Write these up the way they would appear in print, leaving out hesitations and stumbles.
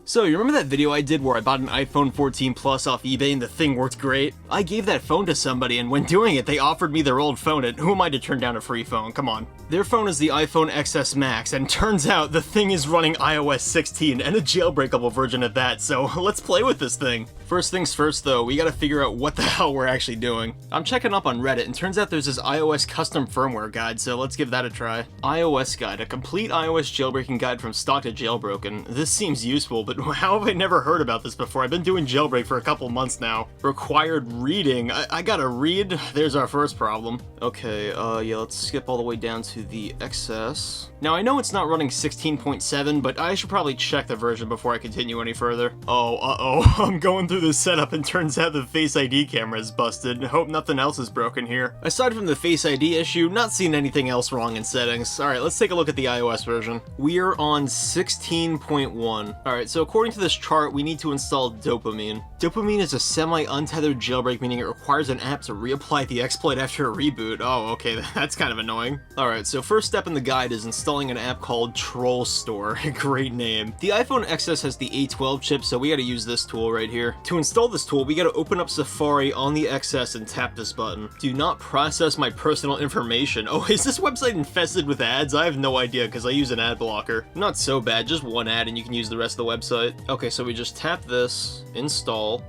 So, you remember that video I did where I bought an iPhone 14 Plus off eBay and the thing worked great? I gave that phone to somebody, and when doing it, they offered me their old phone, and who am I to turn down a free phone? Come on. Their phone is the iPhone XS Max, and turns out the thing is running iOS 16, and a jailbreakable version at that, so let's play with this thing. First things first though, we gotta figure out what the hell we're actually doing. I'm checking up on Reddit, and turns out there's this iOS custom firmware guide, so let's give that a try. iOS guide, a complete iOS jailbreaking guide from stock to jailbroken. This seems useful, but how have I never heard about this before? I've been doing jailbreak for a couple months now. Required reading. I gotta read? There's our first problem. Okay, yeah, let's skip all the way down to the XS. Now, I know it's not running 16.7, but I should probably check the version before I continue any further. Oh, uh-oh, I'm going through the setup and turns out the Face ID camera is busted. Hope nothing else is broken here. Aside from the Face ID issue, not seeing anything else wrong in settings. Alright, let's take a look at the iOS version. We are on 16.1. Alright, so according to this chart, we need to install Dopamine. Dopamine is a semi-untethered jailbreak, meaning it requires an app to reapply the exploit after a reboot. Oh, okay, that's kind of annoying. Alright, so first step in the guide is installing an app called Troll Store. Great name. The iPhone XS has the A12 chip, so we gotta use this tool right here. To install this tool, we gotta open up Safari on the XS and tap this button. Do not process my personal information. Oh, is this website infested with ads? I have no idea because I use an ad blocker. Not so bad, just one ad and you can use the rest of the website. Okay, so we just tap this, install.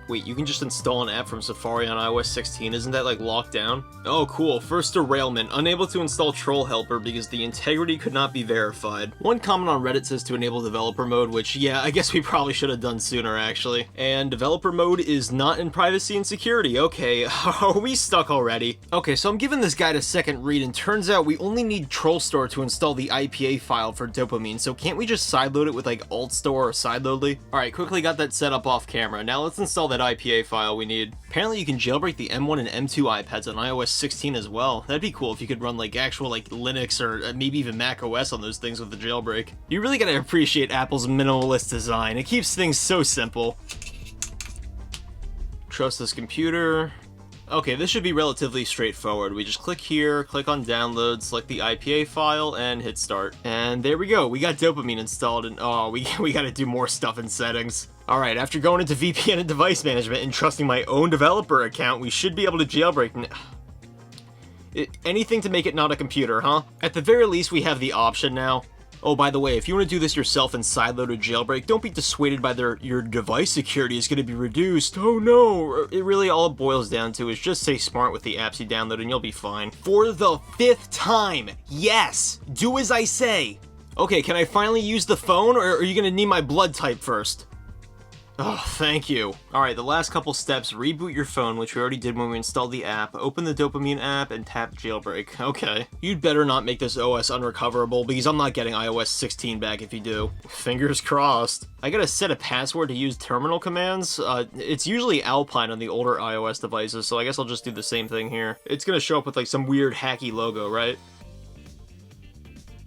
Wait, you can just install an app from Safari on iOS 16, isn't that like locked down? Oh cool, first derailment, unable to install Troll Helper because the integrity could not be verified. One comment on Reddit says to enable developer mode, which yeah, I guess we probably should have done sooner actually. And developer mode is not in privacy and security, okay, are we stuck already? Okay, so I'm giving this guide a second read and turns out we only need Troll Store to install the IPA file for Dopamine, so can't we just sideload it with like Alt Store or Sideloadly? Alright, quickly got that set up off camera, now let's install that IPA file we need. Apparently you can jailbreak the M1 and M2 iPads on iOS 16 as well. That'd be cool if you could run like actual like Linux or maybe even Mac OS on those things with the jailbreak. You really gotta appreciate Apple's minimalist design. It keeps things so simple. Trust this computer. Okay, this should be relatively straightforward. We just click here, click on download, select the IPA file, and hit start. And there we go, we got Dopamine installed, and oh, we gotta do more stuff in settings. Alright, after going into VPN and device management and trusting my own developer account, we should be able to jailbreak anything to make it not a computer, huh? At the very least, we have the option now. Oh, by the way, if you want to do this yourself and sideload a jailbreak, don't be dissuaded by your device security is going to be reduced. Oh no! It really all it boils down to is just stay smart with the apps you download and you'll be fine. For the 5th time! Yes! Do as I say! Okay, can I finally use the phone, or are you going to need my blood type first? Oh, thank you. Alright, the last couple steps, reboot your phone, which we already did when we installed the app, open the Dopamine app, and tap Jailbreak. Okay. You'd better not make this OS unrecoverable, because I'm not getting iOS 16 back if you do. Fingers crossed. I gotta set a password to use terminal commands. It's usually Alpine on the older iOS devices, so I guess I'll just do the same thing here. It's gonna show up with like some weird hacky logo, right?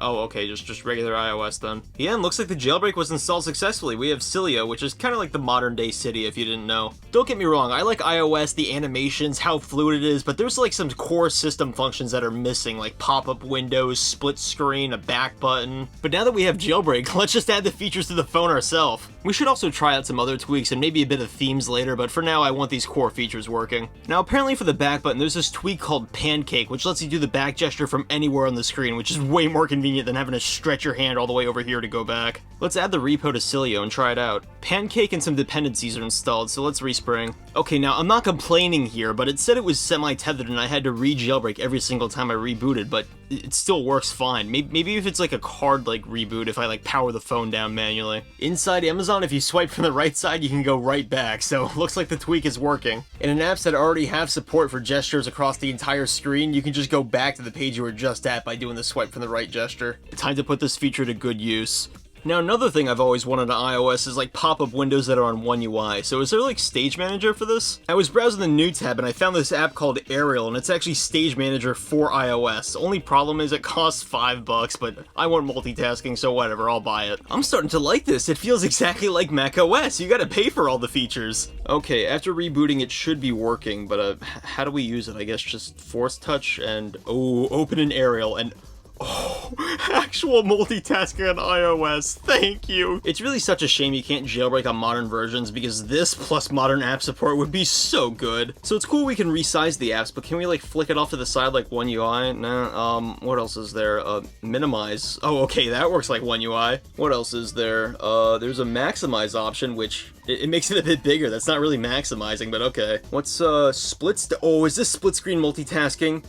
Oh, okay, just regular iOS then. Yeah, and looks like the jailbreak was installed successfully. We have Sileo, which is kind of like the modern-day Cydia, if you didn't know. Don't get me wrong, I like iOS, the animations, how fluid it is, but there's like some core system functions that are missing, like pop-up windows, split screen, a back button. But now that we have jailbreak, let's just add the features to the phone ourselves. We should also try out some other tweaks and maybe a bit of themes later, but for now I want these core features working. Now apparently for the back button, there's this tweak called Pancake, which lets you do the back gesture from anywhere on the screen, which is way more convenient than having to stretch your hand all the way over here to go back. Let's add the repo to Sileo and try it out. Pancake and some dependencies are installed, so let's respring. Okay, now I'm not complaining here, but it said it was semi-tethered and I had to re-jailbreak every single time I rebooted, but it still works fine. Maybe if it's like a card-like reboot, if I like power the phone down manually. Inside Amazon, if you swipe from the right side, you can go right back, so looks like the tweak is working. And in apps that already have support for gestures across the entire screen, you can just go back to the page you were just at by doing the swipe from the right gesture. Time to put this feature to good use. Now another thing I've always wanted on iOS is like pop-up windows that are on One UI. So is there like Stage Manager for this? I was browsing the new tab and I found this app called Ariel and it's actually Stage Manager for iOS. The only problem is it costs $5, but I want multitasking, so whatever, I'll buy it. I'm starting to like this. It feels exactly like Mac OS. You gotta pay for all the features. Okay, after rebooting it should be working, but how do we use it? I guess just force touch and, oh, open in Ariel and Oh, actual multitasking on iOS, thank you! It's really such a shame you can't jailbreak on modern versions, because this plus modern app support would be so good. So it's cool we can resize the apps, but can we like flick it off to the side like One UI? Nah, what else is there? Minimize. Oh, okay, that works like One UI. What else is there? There's a maximize option, which it makes it a bit bigger. That's not really maximizing, but okay. What's, oh, is this split screen multitasking?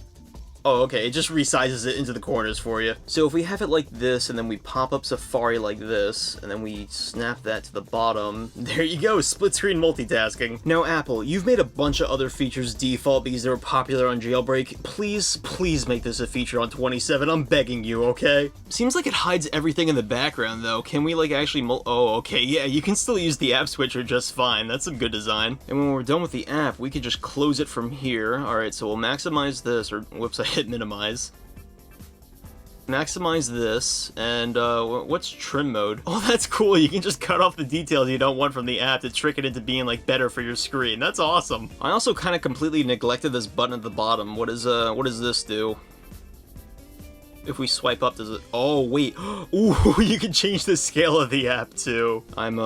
Oh, okay, it just resizes it into the corners for you. So if we have it like this, and then we pop up Safari like this, and then we snap that to the bottom, there you go, split screen multitasking. Now Apple, you've made a bunch of other features default because they were popular on Jailbreak. Please make this a feature on 27, I'm begging you, okay? Seems like it hides everything in the background though. Can we like actually oh, okay, yeah, you can still use the app switcher just fine. That's some good design. And when we're done with the app, we can just close it from here. Alright, so we'll maximize this, or whoops, I hit minimize. Maximize this, and what's trim mode? Oh, that's cool, you can just cut off the details you don't want from the app to trick it into being like better for your screen. That's awesome. I also kind of completely neglected this button at the bottom. What does this do? If we swipe up, does it? Oh wait, ooh, you can change the scale of the app too. I'm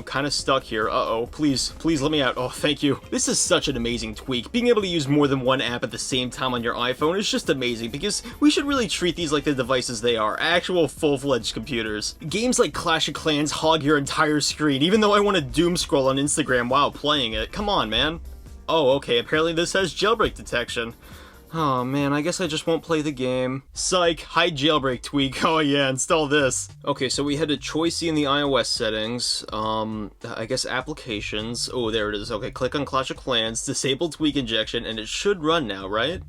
kind of stuck here. Uh-oh, please let me out. Oh, thank you. This is such an amazing tweak. Being able to use more than one app at the same time on your iPhone is just amazing, because we should really treat these like the devices they are, actual full-fledged computers. Games like Clash of Clans hog your entire screen, even though I want to doom scroll on Instagram while playing it. Come on, man. Oh, okay, apparently this has jailbreak detection. Oh man, I guess I just won't play the game. Psych, hide jailbreak tweak. Oh yeah, install this. Okay, so we had a choice in the iOS settings. I guess applications. Oh, there it is. Okay, click on Clash of Clans, disable tweak injection, and it should run now, right?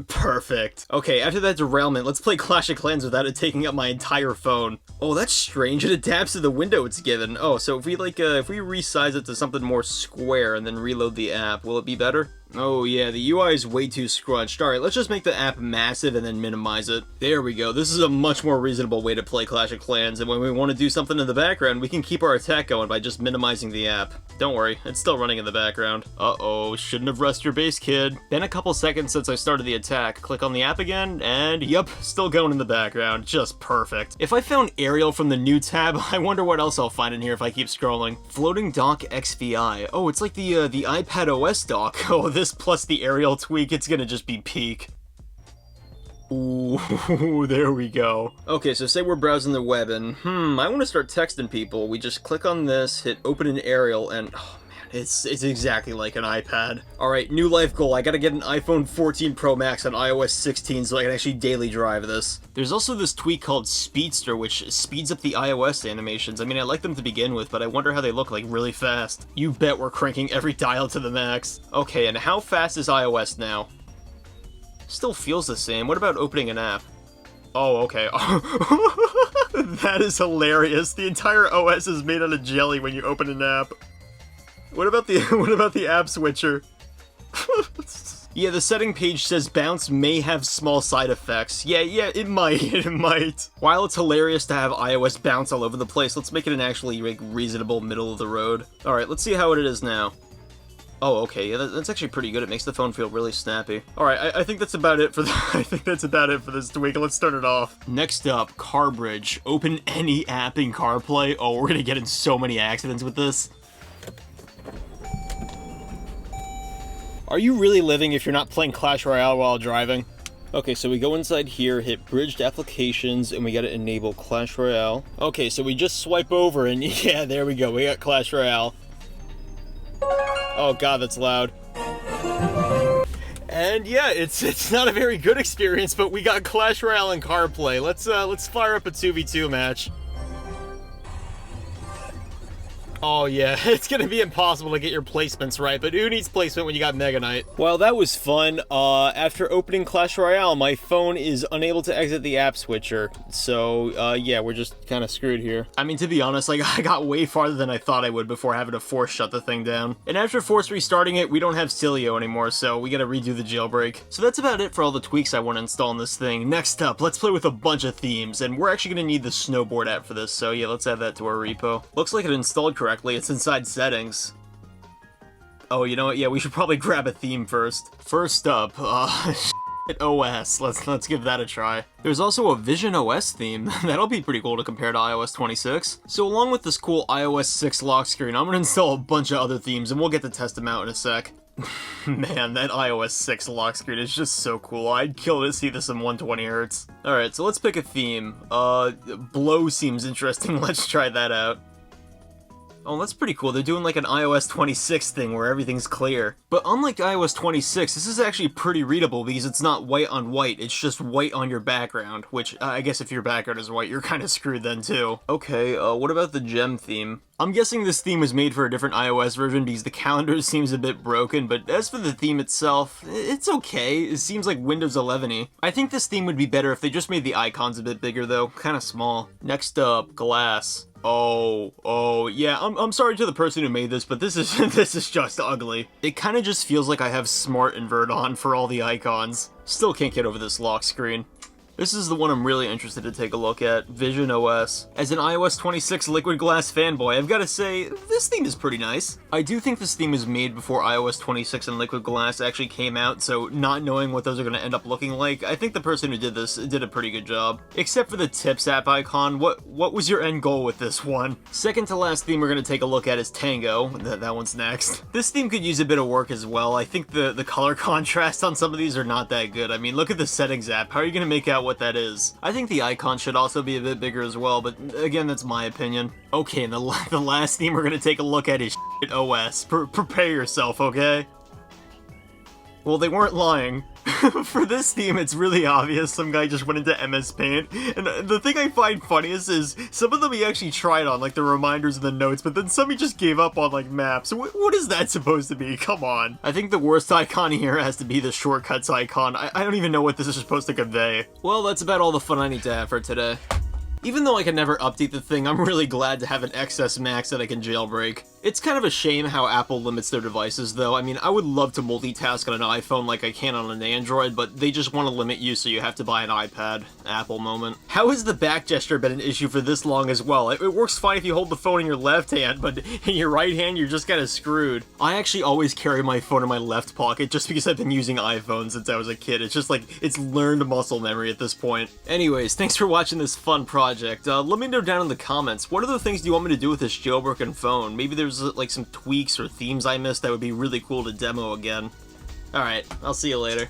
Perfect. Okay, after that derailment, let's play Clash of Clans without it taking up my entire phone. Oh, that's strange. It adapts to the window it's given. Oh, so if we if we resize it to something more square and then reload the app, will it be better? Oh yeah, the UI is way too scrunched. Alright, let's just make the app massive and then minimize it. There we go. This is a much more reasonable way to play Clash of Clans, and when we want to do something in the background, we can keep our attack going by just minimizing the app. Don't worry, it's still running in the background. Uh-oh, shouldn't have rushed your base, kid. Been a couple seconds since I started the attack. Click on the app again, and yup, still going in the background. Just perfect. If I found Arial from the new tab, I wonder what else I'll find in here if I keep scrolling. Floating dock XVI. Oh, it's like the iPad OS dock. Oh, this plus the Arial tweak, it's gonna just be peak. Ooh, there we go. Okay, so say we're browsing the web and, I want to start texting people. We just click on this, hit open in Arial, and, oh man, it's exactly like an iPad. Alright, new life goal. I gotta get an iPhone 14 Pro Max on iOS 16 so I can actually daily drive this. There's also this tweak called Speedster, which speeds up the iOS animations. I mean, I like them to begin with, but I wonder how they look like really fast. You bet we're cranking every dial to the max. Okay, and how fast is iOS now? Still feels the same. What about opening an app? Oh, okay. That is hilarious. The entire OS is made out of jelly when you open an app. What about the app switcher? Yeah, the setting page says bounce may have small side effects. Yeah, it might, it might. While it's hilarious to have iOS bounce all over the place, let's make it an actually like reasonable middle of the road. All right, let's see how it is now. Oh, okay, yeah, that's actually pretty good. It makes the phone feel really snappy. Alright, I think that's about it for I think that's about it for this tweak. Let's start it off. Next up, Car Bridge. Open any app in CarPlay. Oh, we're gonna get in so many accidents with this. Are you really living if you're not playing Clash Royale while driving? Okay, so we go inside here, hit Bridged Applications, and we gotta enable Clash Royale. Okay, so we just swipe over, and yeah, there we go. We got Clash Royale. Oh god, that's loud. And yeah, it's not a very good experience, but we got Clash Royale and CarPlay. Let's fire up a 2v2 match. Oh yeah, it's gonna be impossible to get your placements right, but who needs placement when you got Mega Knight? Well, that was fun. After opening Clash Royale, my phone is unable to exit the app switcher, so yeah, we're just kind of screwed here. I mean, to be honest, like, I got way farther than I thought I would before having to force shut the thing down. And after force restarting it, we don't have Sileo anymore, so we gotta redo the jailbreak. So that's about it for all the tweaks I want to install in this thing. Next up, let's play with a bunch of themes, and we're actually gonna need the Snowboard app for this, so yeah, let's add that to our repo. Looks like it installed correctly. It's inside settings. Oh, you know what? Yeah, we should probably grab a theme first. First up, OS. Let's give that a try. There's also a Vision OS theme. That'll be pretty cool to compare to iOS 26. So along with this cool iOS 6 lock screen, I'm gonna install a bunch of other themes and we'll get to test them out in a sec. Man, that iOS 6 lock screen is just so cool. I'd kill to see this in 120Hz. Alright, so let's pick a theme. Blow seems interesting. Let's try that out. Oh, that's pretty cool. They're doing like an iOS 26 thing where everything's clear. But unlike iOS 26, this is actually pretty readable because it's not white on white, it's just white on your background, which I guess if your background is white, you're kind of screwed then too. Okay, what about the gem theme? I'm guessing this theme was made for a different iOS version because the calendar seems a bit broken, but as for the theme itself, it's okay. It seems like Windows 11-y. I think this theme would be better if they just made the icons a bit bigger though, kind of small. Next up, glass. Oh, yeah, I'm sorry to the person who made this, but this is this is just ugly. It kind of just feels like I have Smart Invert on for all the icons. Still can't get over this lock screen. This is the one I'm really interested to take a look at, Vision OS. As an iOS 26 Liquid Glass fanboy, I've got to say, this theme is pretty nice. I do think this theme was made before iOS 26 and Liquid Glass actually came out, so not knowing what those are going to end up looking like, I think the person who did this did a pretty good job. Except for the Tips app icon, what was your end goal with this one? Second to last theme we're going to take a look at is Tango. That one's next. This theme could use a bit of work as well. I think the color contrast on some of these are not that good. I mean, look at the settings app. How are you going to make out what that is? I think the icon should also be a bit bigger as well, but again, that's my opinion. Okay, and the last theme we're going to take a look at is OS. Prepare yourself, okay? Well, they weren't lying. For this theme, it's really obvious some guy just went into MS Paint, and the thing I find funniest is some of them he actually tried on, like the reminders and the notes, but then some he just gave up on, like maps. What is that supposed to be? Come on. I think the worst icon here has to be the shortcuts icon. I don't even know what this is supposed to convey. Well, that's about all the fun I need to have for today. Even though I can never update the thing, I'm really glad to have an XS Max that I can jailbreak. It's kind of a shame how Apple limits their devices though. I mean, I would love to multitask on an iPhone like I can on an Android, but they just want to limit you so you have to buy an iPad. Apple moment. How has the back gesture been an issue for this long as well? It works fine if you hold the phone in your left hand, but in your right hand you're just kind of screwed. I actually always carry my phone in my left pocket just because I've been using iPhone since I was a kid. It's just like, it's learned muscle memory at this point. Anyways, thanks for watching this fun project. Let me know down in the comments, what other things do you want me to do with this jailbroken phone? Maybe there's like some tweaks or themes I missed that would be really cool to demo again. Alright, I'll see you later.